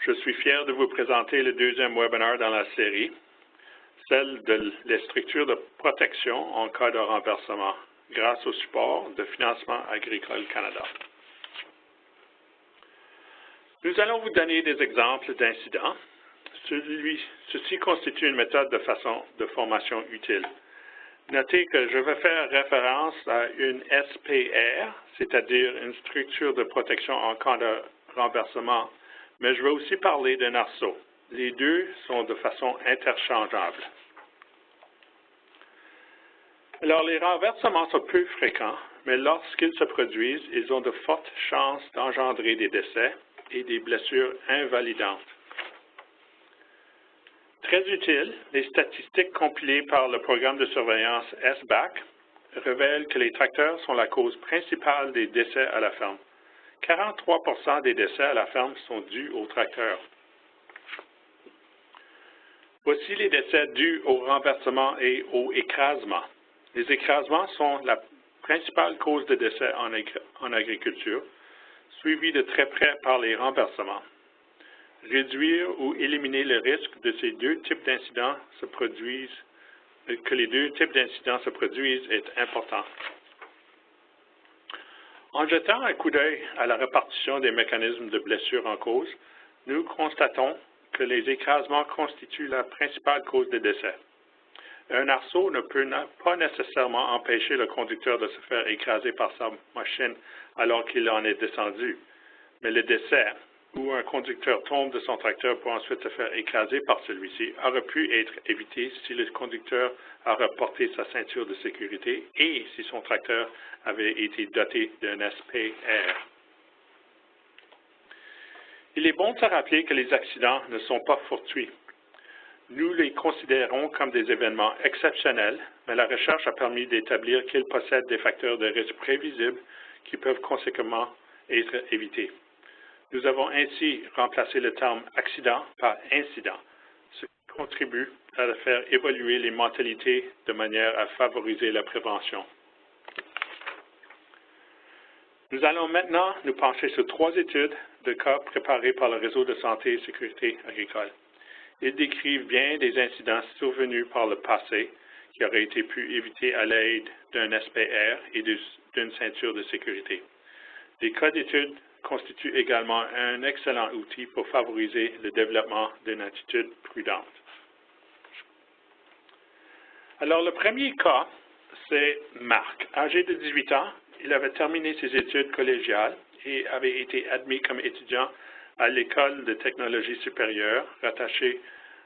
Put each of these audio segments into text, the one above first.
Je suis fier de vous présenter le deuxième webinaire dans la série, celle de les structures de protection en cas de renversement, grâce au support de Financement agricole Canada. Nous allons vous donner des exemples d'incidents. Ceci constitue une méthode de formation utile. Notez que je vais faire référence à une SPR, c'est-à-dire une structure de protection en cas de renversement, mais je vais aussi parler d'un arceau. Les deux sont de façon interchangeable. Alors, les renversements sont peu fréquents, mais lorsqu'ils se produisent, ils ont de fortes chances d'engendrer des décès et des blessures invalidantes. Très utile, les statistiques compilées par le programme de surveillance SBAC révèlent que les tracteurs sont la cause principale des décès à la ferme. 43% des décès à la ferme sont dus aux tracteurs. Voici les décès dus au renversement et au écrasement. Les écrasements sont la principale cause de décès en agriculture, suivis de très près par les renversements. Réduire ou éliminer le risque de ces deux types d'incidents que les deux types d'incidents se produisent est important. En jetant un coup d'œil à la répartition des mécanismes de blessure en cause, nous constatons que les écrasements constituent la principale cause de décès. Un arceau ne peut pas nécessairement empêcher le conducteur de se faire écraser par sa machine alors qu'il en est descendu, mais le décès, où un conducteur tombe de son tracteur pour ensuite se faire écraser par celui-ci, aurait pu être évité si le conducteur aurait porté sa ceinture de sécurité et si son tracteur avait été doté d'un SPR. Il est bon de se rappeler que les accidents ne sont pas fortuits. Nous les considérons comme des événements exceptionnels, mais la recherche a permis d'établir qu'ils possèdent des facteurs de risque prévisibles qui peuvent conséquemment être évités. Nous avons ainsi remplacé le terme « accident » par « incident », ce qui contribue à faire évoluer les mentalités de manière à favoriser la prévention. Nous allons maintenant nous pencher sur 3 études de cas préparées par le Réseau de santé et sécurité agricole. Ils décrivent bien des incidents survenus par le passé qui auraient été pu éviter à l'aide d'un SPR et d'une ceinture de sécurité. Les cas d'études constituent également un excellent outil pour favoriser le développement d'une attitude prudente. Alors, le premier cas, c'est Marc. Âgé de 18 ans, il avait terminé ses études collégiales et avait été admis comme étudiant à l'École de technologie supérieure rattachée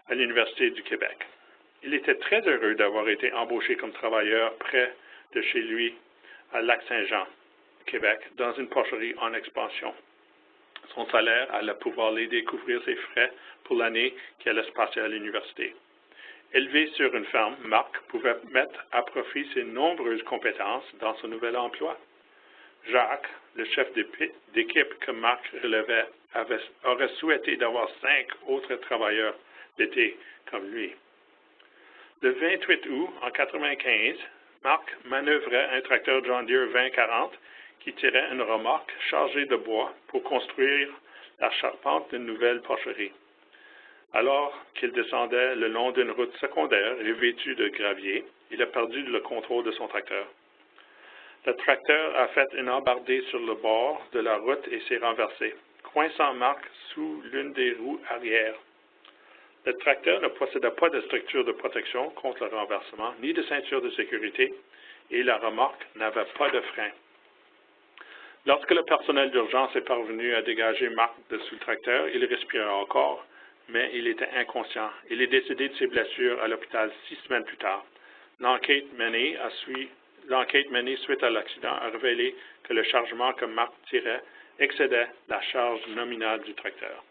à l'Université du Québec. Il était très heureux d'avoir été embauché comme travailleur près de chez lui à Lac-Saint-Jean, Québec, dans une porcherie en expansion. Son salaire allait pouvoir l'aider à couvrir ses frais pour l'année qui allait se passer à l'université. Élevé sur une ferme, Marc pouvait mettre à profit ses nombreuses compétences dans son nouvel emploi. Jacques, le chef d'équipe que Marc relevait, aurait souhaité d'avoir 5 autres travailleurs d'été comme lui. Le 28 août en 1995, Marc manœuvrait un tracteur John Deere 2040 qui tirait une remorque chargée de bois pour construire la charpente d'une nouvelle porcherie. Alors qu'il descendait le long d'une route secondaire revêtue de gravier, il a perdu le contrôle de son tracteur. Le tracteur a fait une embardée sur le bord de la route et s'est renversé, coinçant Marc sous l'une des roues arrière. Le tracteur ne possédait pas de structure de protection contre le renversement, ni de ceinture de sécurité, et la remorque n'avait pas de frein. Lorsque le personnel d'urgence est parvenu à dégager Marc de sous le tracteur, il respirait encore, mais il était inconscient. Il est décédé de ses blessures à l'hôpital 6 semaines plus tard. L'enquête menée suite à l'accident a révélé que le chargement que Marc tirait excédait la charge nominale du tracteur.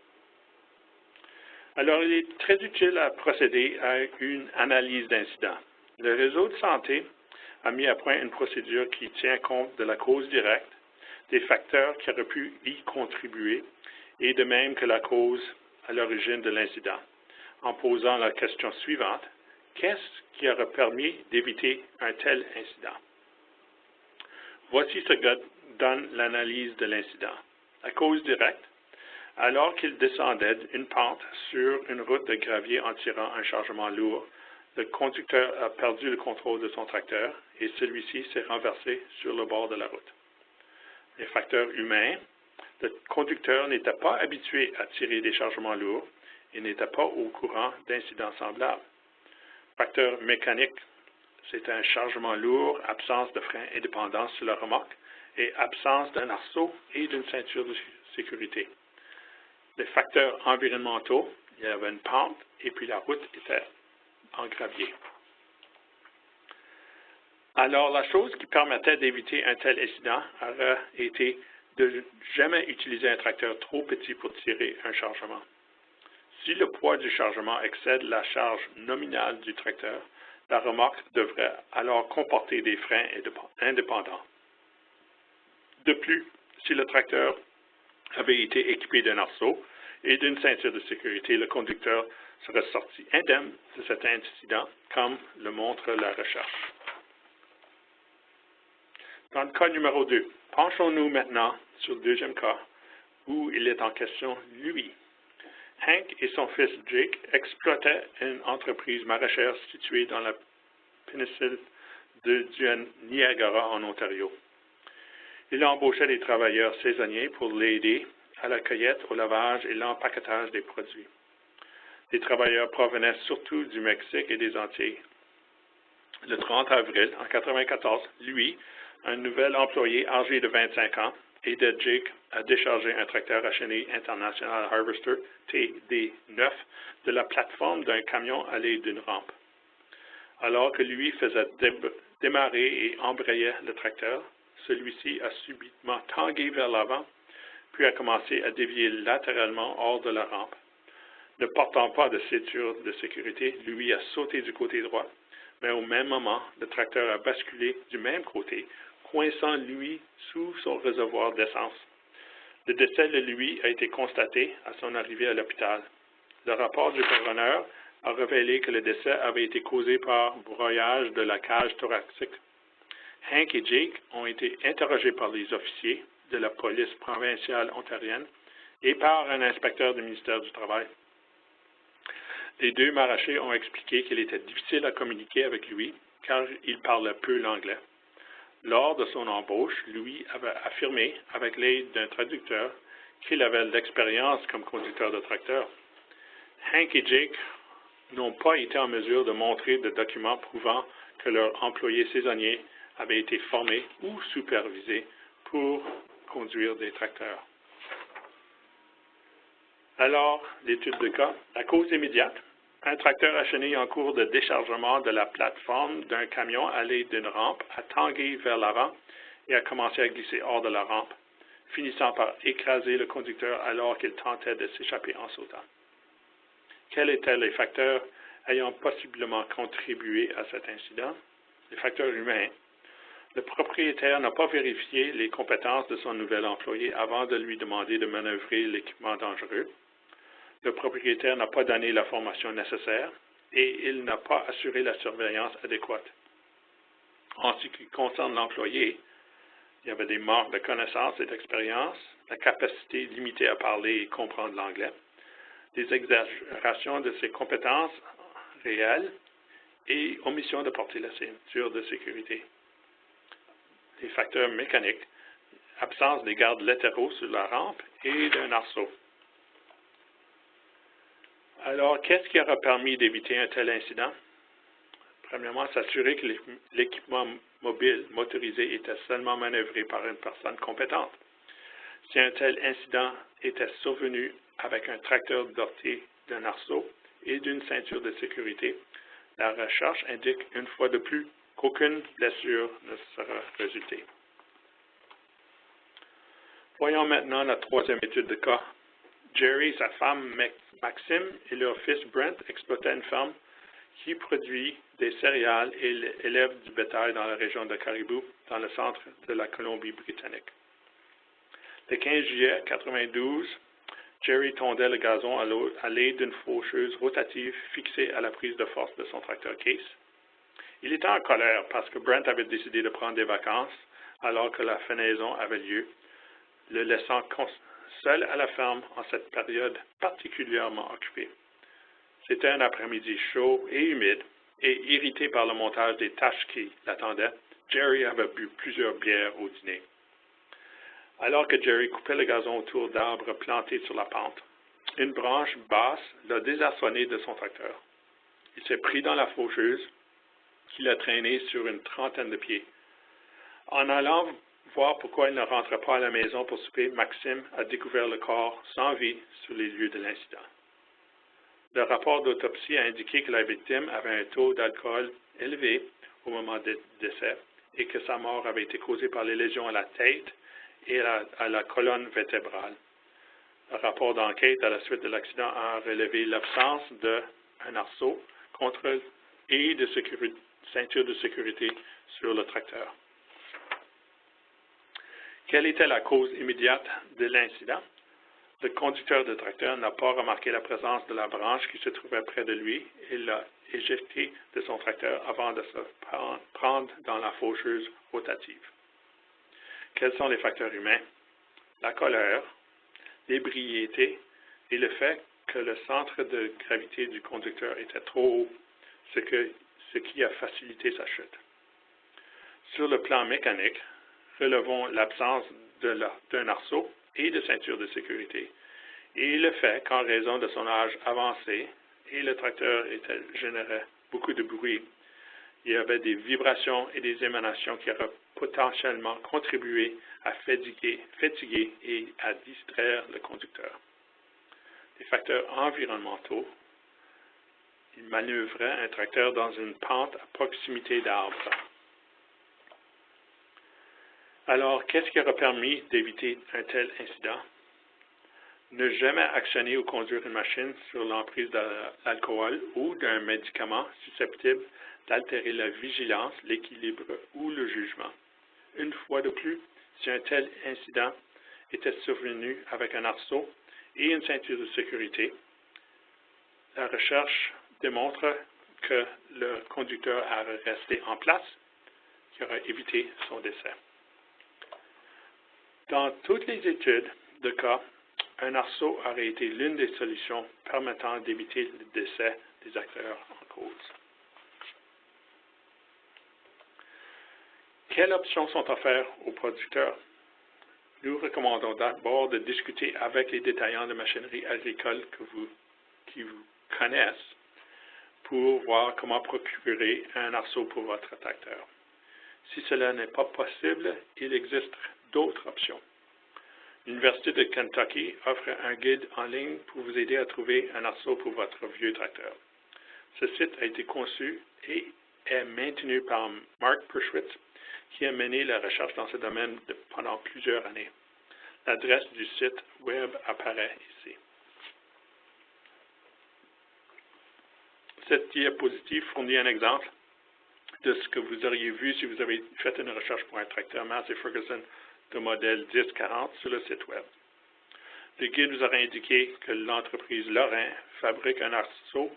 Alors, il est très utile à procéder à une analyse d'incident. Le réseau de santé a mis à point une procédure qui tient compte de la cause directe, des facteurs qui auraient pu y contribuer, et de même que la cause à l'origine de l'incident, en posant la question suivante: qu'est-ce qui aurait permis d'éviter un tel incident? Voici ce que donne l'analyse de l'incident. La cause directe, Alors qu'il descendait une pente sur une route de gravier en tirant un chargement lourd, le conducteur a perdu le contrôle de son tracteur et celui-ci s'est renversé sur le bord de la route. Les facteurs humains, le conducteur n'était pas habitué à tirer des chargements lourds et n'était pas au courant d'incidents semblables. Facteur mécanique, c'est un chargement lourd, absence de frein indépendant sur la remorque et absence d'un arceau et d'une ceinture de sécurité. Les facteurs environnementaux, il y avait une pente et puis la route était en gravier. Alors, la chose qui permettait d'éviter un tel incident aurait été de ne jamais utiliser un tracteur trop petit pour tirer un chargement. Si le poids du chargement excède la charge nominale du tracteur, la remorque devrait alors comporter des freins indépendants. De plus, si le tracteur avait été équipé d'un arceau et d'une ceinture de sécurité, le conducteur serait sorti indemne de cet incident, comme le montre la recherche. Dans le cas numéro 2, penchons-nous maintenant sur le deuxième cas, où il est en question lui. Hank et son fils Jake exploitaient une entreprise maraîchère située dans la péninsule du Niagara en Ontario. Il embauchait des travailleurs saisonniers pour l'aider à la cueillette, au lavage et l'empaquetage des produits. Les travailleurs provenaient surtout du Mexique et des Antilles. Le 30 avril, en 1994, lui, un nouvel employé âgé de 25 ans, aidait Jake à décharger un tracteur à chenille International Harvester TD9 de la plateforme d'un camion à l'aide d'une rampe. Alors que lui faisait démarrer et embrayait le tracteur, celui-ci a subitement tangué vers l'avant, puis a commencé à dévier latéralement hors de la rampe. Ne portant pas de ceinture de sécurité, lui a sauté du côté droit, mais au même moment, le tracteur a basculé du même côté, coinçant lui sous son réservoir d'essence. Le décès de lui a été constaté à son arrivée à l'hôpital. Le rapport du coroner a révélé que le décès avait été causé par broyage de la cage thoracique. Hank et Jake ont été interrogés par les officiers de la police provinciale ontarienne et par un inspecteur du ministère du Travail. Les deux maraîchers ont expliqué qu'il était difficile à communiquer avec lui car il parlait peu l'anglais. Lors de son embauche, lui avait affirmé, avec l'aide d'un traducteur, qu'il avait de l'expérience comme conducteur de tracteur. Hank et Jake n'ont pas été en mesure de montrer de documents prouvant que leurs employés saisonniers avaient été formés ou supervisés pour conduire des tracteurs. Alors, l'étude de cas, la cause immédiate, un tracteur à chenille en cours de déchargement de la plateforme d'un camion à l'aide d'une rampe a tangué vers l'avant et a commencé à glisser hors de la rampe, finissant par écraser le conducteur alors qu'il tentait de s'échapper en sautant. Quels étaient les facteurs ayant possiblement contribué à cet incident? Les facteurs humains. Le propriétaire n'a pas vérifié les compétences de son nouvel employé avant de lui demander de manœuvrer l'équipement dangereux. Le propriétaire n'a pas donné la formation nécessaire et il n'a pas assuré la surveillance adéquate. En ce qui concerne l'employé, il y avait des manques de connaissances et d'expérience, la capacité limitée à parler et comprendre l'anglais, des exagérations de ses compétences réelles et omission de porter la ceinture de sécurité. Les facteurs mécaniques, absence des gardes latéraux sur la rampe et d'un arceau. Alors, qu'est-ce qui aura permis d'éviter un tel incident? Premièrement, s'assurer que l'équipement mobile motorisé était seulement manœuvré par une personne compétente. Si un tel incident était survenu avec un tracteur doté d'un arceau et d'une ceinture de sécurité, la recherche indique une fois de plus qu'aucune blessure ne sera résultée. Voyons maintenant la troisième étude de cas. Jerry, sa femme Maxime et leur fils Brent exploitaient une ferme qui produit des céréales et élève du bétail dans la région de Caribou, dans le centre de la Colombie-Britannique. Le 15 juillet 1992, Jerry tondait le gazon à l'aide d'une faucheuse rotative fixée à la prise de force de son tracteur Case. Il était en colère parce que Brent avait décidé de prendre des vacances alors que la fenaison avait lieu, le laissant seul à la ferme en cette période particulièrement occupée. C'était un après-midi chaud et humide, et irrité par le montage des tâches qui l'attendaient, Jerry avait bu plusieurs bières au dîner. Alors que Jerry coupait le gazon autour d'arbres plantés sur la pente, une branche basse l'a désarçonné de son tracteur. Il s'est pris dans la faucheuse, qui l'a traîné sur une trentaine de pieds. En allant voir pourquoi il ne rentrait pas à la maison pour souper, Maxime a découvert le corps sans vie sur les lieux de l'incident. Le rapport d'autopsie a indiqué que la victime avait un taux d'alcool élevé au moment du décès et que sa mort avait été causée par les lésions à la tête et à la colonne vertébrale. Le rapport d'enquête à la suite de l'accident a relevé l'absence d'un arceau, contrôle et de ceinture de sécurité sur le tracteur. Quelle était la cause immédiate de l'incident? Le conducteur de tracteur n'a pas remarqué la présence de la branche qui se trouvait près de lui et l'a éjecté de son tracteur avant de se prendre dans la faucheuse rotative. Quels sont les facteurs humains? La colère, l'ébriété et le fait que le centre de gravité du conducteur était trop haut, ce qui a facilité sa chute. Sur le plan mécanique, relevons l'absence d'un arceau et de ceinture de sécurité, et le fait qu'en raison de son âge avancé et le tracteur générait beaucoup de bruit, il y avait des vibrations et des émanations qui auraient potentiellement contribué à fatiguer et à distraire le conducteur. Les facteurs environnementaux, il manœuvrait un tracteur dans une pente à proximité d'arbres. Alors, qu'est-ce qui aurait permis d'éviter un tel incident? Ne jamais actionner ou conduire une machine sur l'emprise de l'alcool ou d'un médicament susceptible d'altérer la vigilance, l'équilibre ou le jugement. Une fois de plus, si un tel incident était survenu avec un arceau et une ceinture de sécurité, la recherche démontre que le conducteur aurait resté en place, qui aurait évité son décès. Dans toutes les études de cas, un arceau aurait été l'une des solutions permettant d'éviter le décès des acteurs en cause. Quelles options sont offertes aux producteurs? Nous recommandons d'abord de discuter avec les détaillants de machinerie agricole qui vous connaissent pour voir comment procurer un arceau pour votre tracteur. Si cela n'est pas possible, il existe d'autres options. L'Université de Kentucky offre un guide en ligne pour vous aider à trouver un arceau pour votre vieux tracteur. Ce site a été conçu et est maintenu par Mark Perschwitz, qui a mené la recherche dans ce domaine pendant plusieurs années. L'adresse du site web apparaît ici. Cette diapositive fournit un exemple de ce que vous auriez vu si vous avez fait une recherche pour un tracteur Massey Ferguson de modèle 1040 sur le site web. Le guide vous aura indiqué que l'entreprise Lorrain fabrique un arceau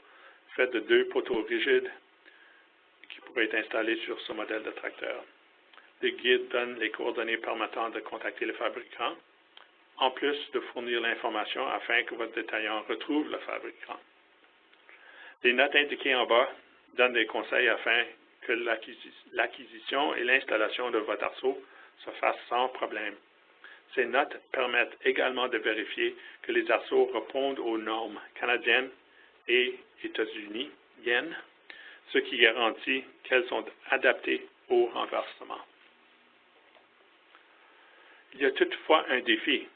fait de 2 poteaux rigides qui pourraient être installés sur ce modèle de tracteur. Le guide donne les coordonnées permettant de contacter le fabricant, en plus de fournir l'information afin que votre détaillant retrouve le fabricant. Les notes indiquées en bas donnent des conseils afin que l'acquisition et l'installation de votre arceau se fassent sans problème. Ces notes permettent également de vérifier que les arceaux répondent aux normes canadiennes et états-uniennes, ce qui garantit qu'elles sont adaptées au renversement. Il y a toutefois un défi,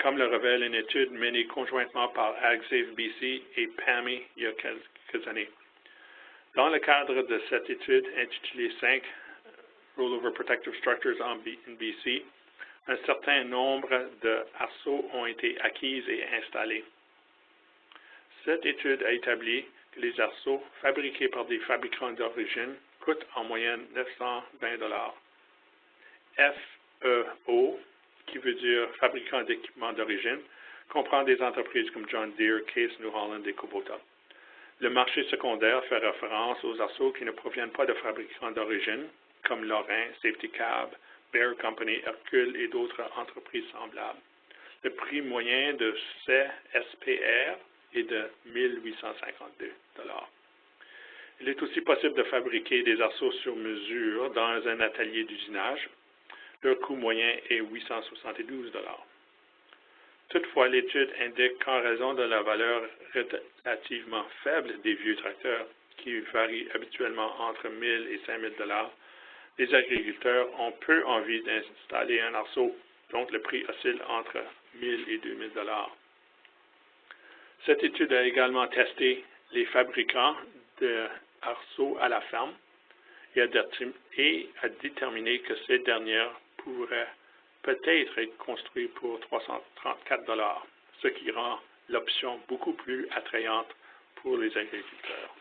comme le révèle une étude menée conjointement par AgSafe BC et PAMI il y a quelques années. Dans le cadre de cette étude intitulée 5 Rollover Protective Structures in BC, un certain nombre d'arceaux ont été acquis et installés. Cette étude a établi que les arceaux fabriqués par des fabricants d'origine coûtent en moyenne $920. FEO, qui veut dire fabricant d'équipements d'origine, comprend des entreprises comme John Deere, Case, New Holland et Kubota. Le marché secondaire fait référence aux arceaux qui ne proviennent pas de fabricants d'origine, comme Lorrain, Safety Cab, Bear Company, Hercule et d'autres entreprises semblables. Le prix moyen de CSPR est de 1 852 $. Il est aussi possible de fabriquer des arceaux sur mesure dans un atelier d'usinage. Leur coût moyen est 872 $. Toutefois, l'étude indique qu'en raison de la valeur relativement faible des vieux tracteurs, qui varie habituellement entre 1 000 et 5 000 $, les agriculteurs ont peu envie d'installer un arceau, donc le prix oscille entre 1 000 et 2 000 $. Cette étude a également testé les fabricants d'arceaux à la ferme et a déterminé que ces dernières pourraient peut-être être construites pour 334 $, ce qui rend l'option beaucoup plus attrayante pour les agriculteurs.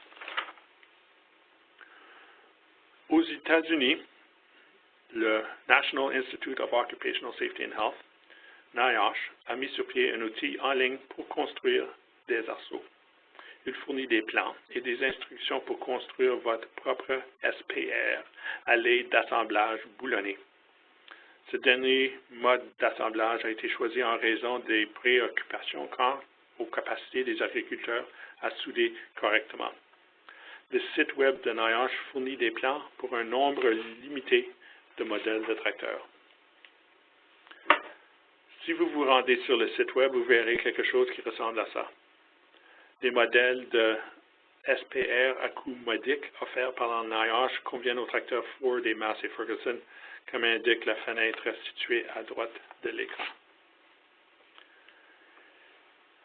Aux États-Unis, le National Institute of Occupational Safety and Health, NIOSH, a mis sur pied un outil en ligne pour construire des arceaux. Il fournit des plans et des instructions pour construire votre propre SPR à l'aide d'assemblage boulonné. Ce dernier mode d'assemblage a été choisi en raison des préoccupations quant aux capacités des agriculteurs à souder correctement. Le site web de NIOSH fournit des plans pour un nombre limité de modèles de tracteurs. Si vous vous rendez sur le site web, vous verrez quelque chose qui ressemble à ça. Des modèles de SPR à coût modique offerts par la NIOSH conviennent aux tracteurs Ford et Massey Ferguson, comme indique la fenêtre située à droite de l'écran.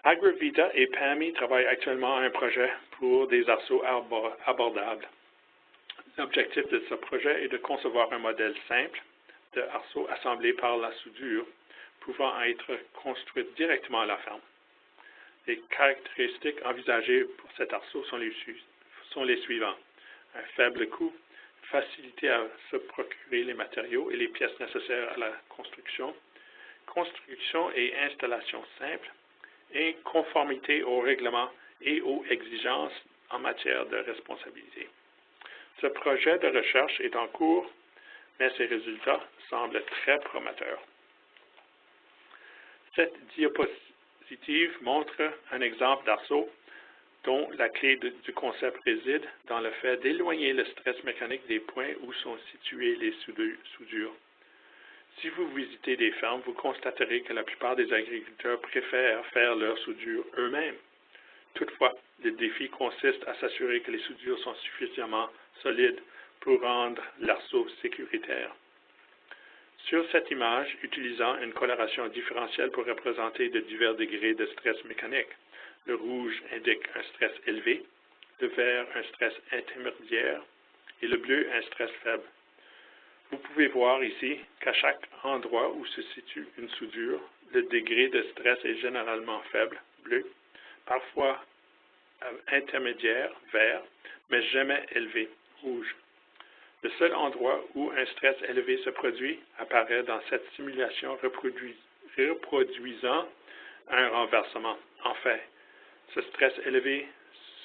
AgriVita et PAMI travaillent actuellement à un projet pour des arceaux abordables. L'objectif de ce projet est de concevoir un modèle simple de arceau assemblé par la soudure, pouvant être construit directement à la ferme. Les caractéristiques envisagées pour cet arceau sont les suivants. Un faible coût, facilité à se procurer les matériaux et les pièces nécessaires à la construction, construction et installation simple, et conformité aux règlements et aux exigences en matière de responsabilité. Ce projet de recherche est en cours, mais ses résultats semblent très prometteurs. Cette diapositive montre un exemple d'arceau dont la clé du concept réside dans le fait d'éloigner le stress mécanique des points où sont situées les soudures. Si vous visitez des fermes, vous constaterez que la plupart des agriculteurs préfèrent faire leur soudure eux-mêmes. Toutefois, le défi consiste à s'assurer que les soudures sont suffisamment solides pour rendre l'arceau sécuritaire. Sur cette image, utilisant une coloration différentielle pour représenter de divers degrés de stress mécanique, le rouge indique un stress élevé, le vert un stress intermédiaire et le bleu un stress faible. Vous pouvez voir ici qu'à chaque endroit où se situe une soudure, le degré de stress est généralement faible, bleu, parfois intermédiaire, vert, mais jamais élevé, rouge. Le seul endroit où un stress élevé se produit apparaît dans cette simulation reproduisant un renversement. En fait, ce stress élevé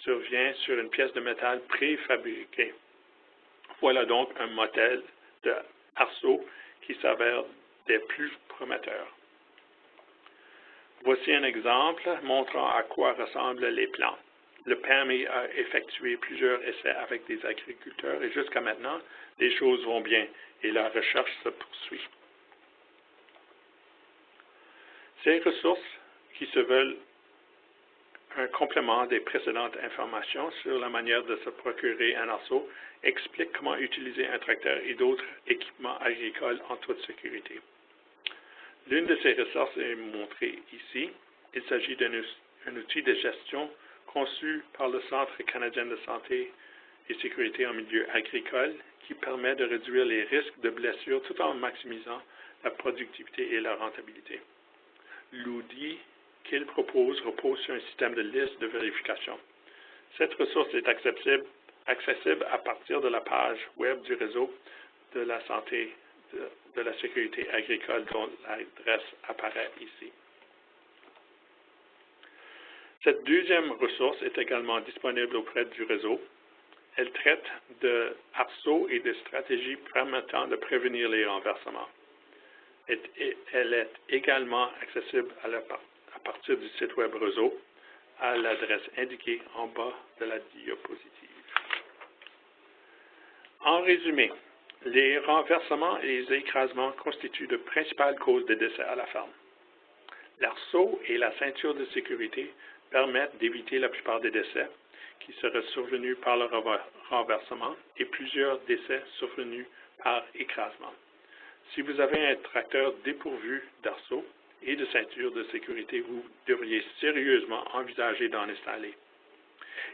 survient sur une pièce de métal préfabriquée. Voilà donc un modèle de arceau qui s'avère des plus prometteurs. Voici un exemple montrant à quoi ressemblent les plans. Le PAMI a effectué plusieurs essais avec des agriculteurs et jusqu'à maintenant, les choses vont bien et la recherche se poursuit. Ces ressources qui se veulent un complément des précédentes informations sur la manière de se procurer un arceau expliquent comment utiliser un tracteur et d'autres équipements agricoles en toute sécurité. L'une de ces ressources est montrée ici. Il s'agit d'un outil de gestion conçu par le Centre canadien de santé et sécurité en milieu agricole qui permet de réduire les risques de blessures tout en maximisant la productivité et la rentabilité. L'outil qu'il propose repose sur un système de liste de vérification. Cette ressource est accessible à partir de la page web du réseau de la santé de la sécurité agricole dont l'adresse apparaît ici. Cette deuxième ressource est également disponible auprès du réseau. Elle traite de arceaux et de stratégies permettant de prévenir les renversements. Elle est également accessible à partir du site web réseau à l'adresse indiquée en bas de la diapositive. En résumé, les renversements et les écrasements constituent de principales causes de décès à la ferme. L'arceau et la ceinture de sécurité permettent d'éviter la plupart des décès qui seraient survenus par le renversement et plusieurs décès survenus par écrasement. Si vous avez un tracteur dépourvu d'arceau et de ceinture de sécurité, vous devriez sérieusement envisager d'en installer.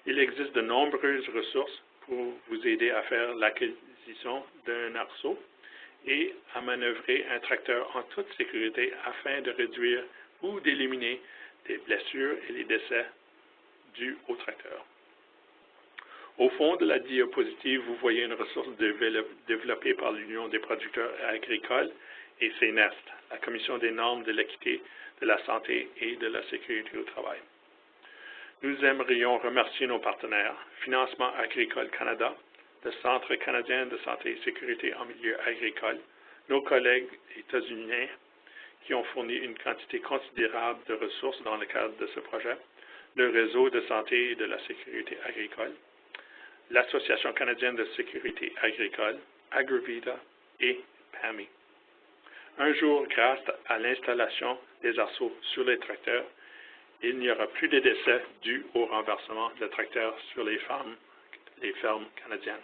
Il existe de nombreuses ressources pour vous aider à faire l'acquisition d'un arceau et à manœuvrer un tracteur en toute sécurité afin de réduire ou d'éliminer les blessures et les décès dus au tracteur. Au fond de la diapositive, vous voyez une ressource développée par l'Union des producteurs agricoles et CNEST, la Commission des normes de l'équité, de la santé et de la sécurité au travail. Nous aimerions remercier nos partenaires, Financement agricole Canada, le Centre canadien de santé et sécurité en milieu agricole, nos collègues états-uniens qui ont fourni une quantité considérable de ressources dans le cadre de ce projet, le Réseau de santé et de la sécurité agricole, l'Association canadienne de sécurité agricole, AgriVita et PAMI. Un jour, grâce à l'installation des arceaux sur les tracteurs, il n'y aura plus de décès dus au renversement de tracteurs sur les fermes canadiennes.